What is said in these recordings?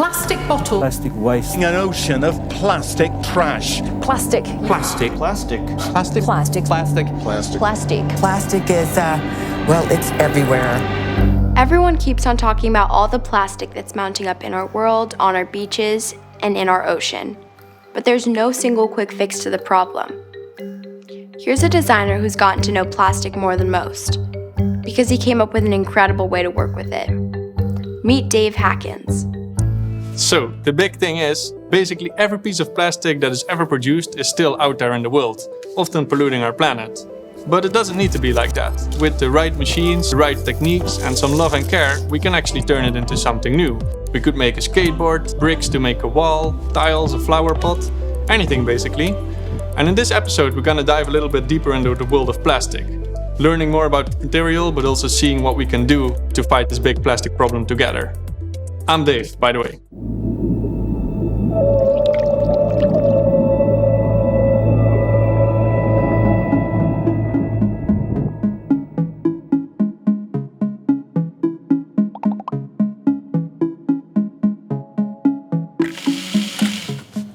Plastic bottle. Plastic waste. An ocean of plastic trash. Plastic. Plastic. Plastic. Plastic. Plastic. Plastic. Plastic. Plastic is, well, it's everywhere. Everyone keeps on talking about all the plastic that's mounting up in our world, on our beaches, and in our ocean. But there's no single quick fix to the problem. Here's a designer who's gotten to know plastic more than most, because he came up with an incredible way to work with it. Meet Dave Hakkens. So, the big thing is, basically every piece of plastic that is ever produced is still out there in the world, often polluting our planet. But it doesn't need to be like that. With the right machines, the right techniques, and some love and care, we can actually turn it into something new. We could make a skateboard, bricks to make a wall, tiles, a flower pot, anything basically. And in this episode we're gonna dive a little bit deeper into the world of plastic. Learning more about the material, but also seeing what we can do to fight this big plastic problem together. I'm Dave, by the way.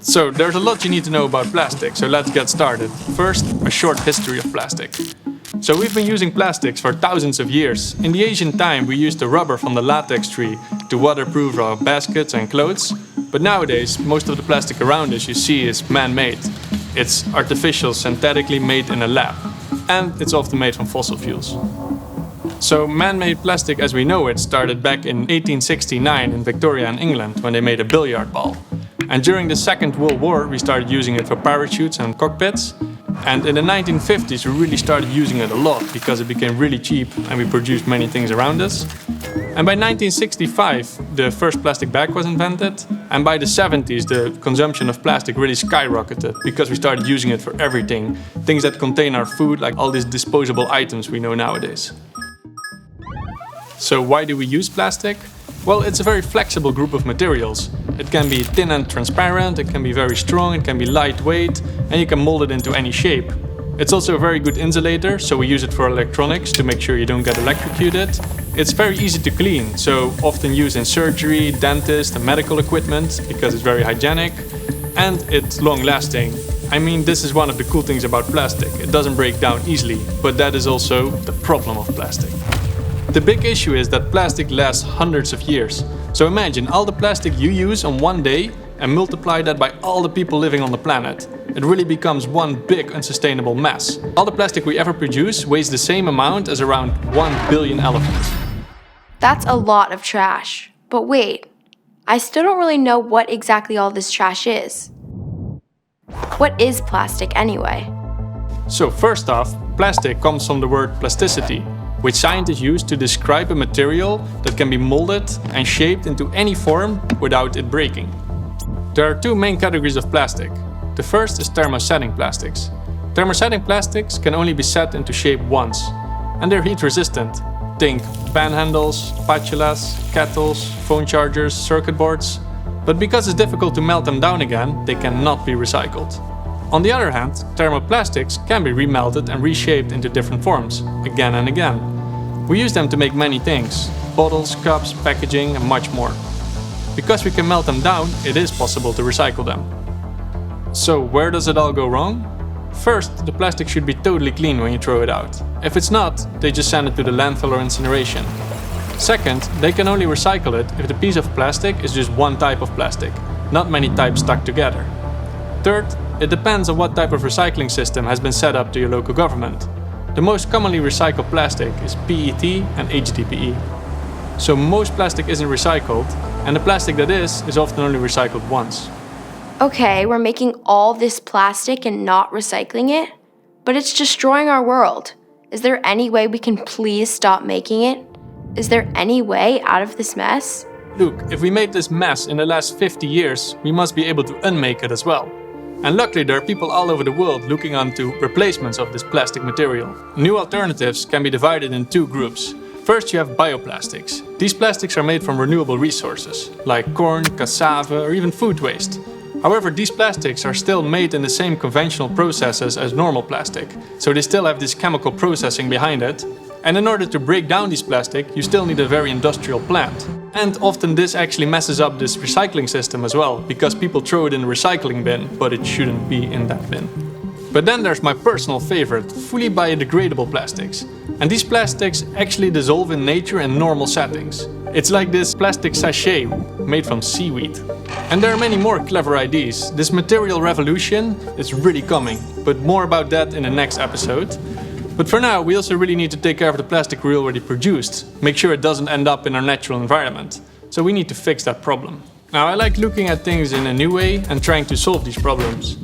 So there's a lot you need to know about plastic, so let's get started. First, a short history of plastic. So we've been using plastics for thousands of years. In the ancient time we used the rubber from the latex tree to waterproof our baskets and clothes. But nowadays most of the plastic around us you see is man-made. It's artificial, synthetically made in a lab. And it's often made from fossil fuels. So man-made plastic as we know it started back in 1869 in Victoria in England when they made a billiard ball. And during the Second World War we started using it for parachutes and cockpits. And in the 1950s we really started using it a lot because it became really cheap and we produced many things around us. And by 1965 the first plastic bag was invented, and by the 70s the consumption of plastic really skyrocketed because we started using it for everything. Things that contain our food, like all these disposable items we know nowadays. So why do we use plastic? Well, it's a very flexible group of materials. It can be thin and transparent, it can be very strong, it can be lightweight, and you can mold it into any shape. It's also a very good insulator, so we use it for electronics to make sure you don't get electrocuted. It's very easy to clean, so often used in surgery, dentist, and medical equipment because it's very hygienic. And it's long-lasting. I mean, this is one of the cool things about plastic. It doesn't break down easily, but that is also the problem of plastic. The big issue is that plastic lasts hundreds of years. So imagine all the plastic you use on one day and multiply that by all the people living on the planet. It really becomes one big unsustainable mess. All the plastic we ever produce weighs the same amount as around 1 billion elephants. That's a lot of trash. But wait, I still don't really know what exactly all this trash is. What is plastic anyway? So first off, plastic comes from the word plasticity, which scientists use to describe a material that can be molded and shaped into any form without it breaking. There are two main categories of plastic. The first is thermosetting plastics. Thermosetting plastics can only be set into shape once, and they're heat resistant. Think pan handles, spatulas, kettles, phone chargers, circuit boards. But because it's difficult to melt them down again, they cannot be recycled. On the other hand, thermoplastics can be remelted and reshaped into different forms, again and again. We use them to make many things: bottles, cups, packaging, and much more. Because we can melt them down, it is possible to recycle them. So where does it all go wrong? First, the plastic should be totally clean when you throw it out. If it's not, they just send it to the landfill or incineration. Second, they can only recycle it if the piece of plastic is just one type of plastic, not many types stuck together. Third, it depends on what type of recycling system has been set up to your local government. The most commonly recycled plastic is PET and HDPE. So most plastic isn't recycled, and the plastic that is often only recycled once. Okay, we're making all this plastic and not recycling it, but it's destroying our world. Is there any way we can please stop making it? Is there any way out of this mess? Look, if we made this mess in the last 50 years, we must be able to unmake it as well. And luckily there are people all over the world looking onto replacements of this plastic material. New alternatives can be divided in two groups. First you have bioplastics. These plastics are made from renewable resources, like corn, cassava, or even food waste. However, these plastics are still made in the same conventional processes as normal plastic, so they still have this chemical processing behind it, And in order to break down this plastic, you still need a very industrial plant. And often this actually messes up this recycling system as well, because people throw it in the recycling bin, but it shouldn't be in that bin. But then there's my personal favorite, fully biodegradable plastics. And these plastics actually dissolve in nature in normal settings. It's like this plastic sachet made from seaweed. And there are many more clever ideas. This material revolution is really coming, but more about that in the next episode. But for now, we also really need to take care of the plastic we already produced, make sure it doesn't end up in our natural environment. So we need to fix that problem. Now, I like looking at things in a new way and trying to solve these problems.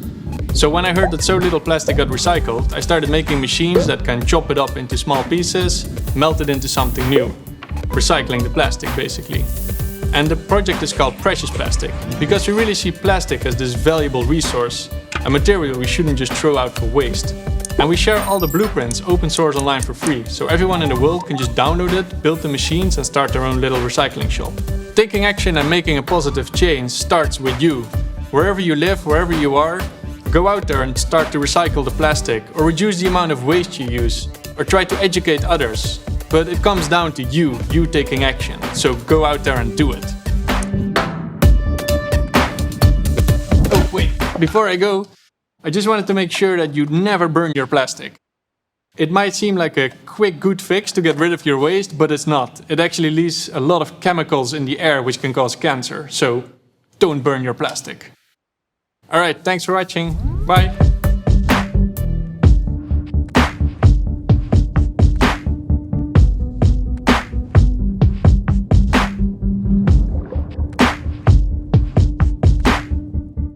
So when I heard that so little plastic got recycled, I started making machines that can chop it up into small pieces, melt it into something new. Recycling the plastic, basically. And the project is called Precious Plastic, because we really see plastic as this valuable resource, a material we shouldn't just throw out for waste. And we share all the blueprints open source online for free, so everyone in the world can just download it, build the machines and start their own little recycling shop. Taking action and making a positive change starts with you. Wherever you live, wherever you are, go out there and start to recycle the plastic, or reduce the amount of waste you use, or try to educate others. But it comes down to you taking action. So go out there and do it. Oh wait, before I go, I just wanted to make sure that you never burn your plastic. It might seem like a quick, good fix to get rid of your waste, but it's not. It actually leaves a lot of chemicals in the air which can cause cancer. So don't burn your plastic. Alright, thanks for watching. Bye.